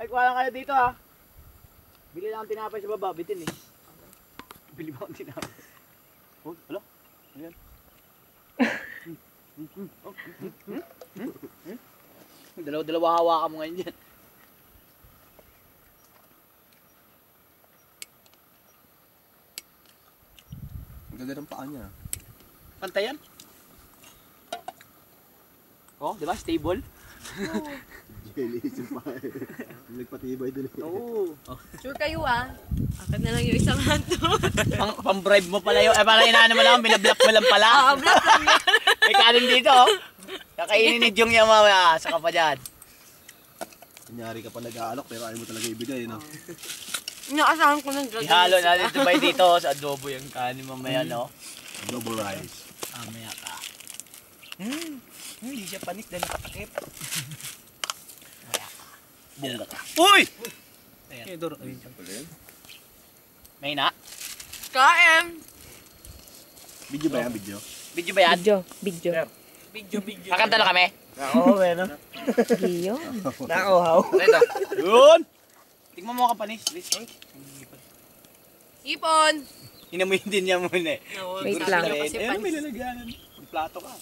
Ay, kuha lang kayo dito ha. Bili lang ang tinapay sa baba, bitin eh. Bili ba ang tinapay? Oh, hala? Ayan. Dalawa-dalawa hawakan mo ngayon dyan. Ang ganda ng paa niya. Pantayan? Oh, di ba? Stable? Jealous yung paa eh. Nagpatibay din eh. Oo. Sure kayo Akin na lang yung isang hanto. Pang-bribe mo pala yun. Eh, parang inaano mo lang, binablock mo lang pala. Oo, block lang yan. May kanin dito oh. Kakainin ni Jung yung mamaya. Saka pa dyan. Kunyari ka pa nag-aalok pero ayaw mo talaga ibigay, no? Inaasahan ko ng gagawin. Ihalo natin ito ba dito sa adobo yung kanin mamaya, no? Double rice. Mamaya ka. Hindi siya panik dahil nakatakip. Mamaya ka. Bunga ka. Uy! Ayan. May na? Kain! Video ba yan? Video? Video ba yan? Video. Kakanta na kami? Oo, meron. Giyo. Nakuhaw. Yun! Tingnan mo ka panis, Liz. Ipon! Inamuin din niya muna eh. Wait lang. Ayun, may lalagyan. May plato ka.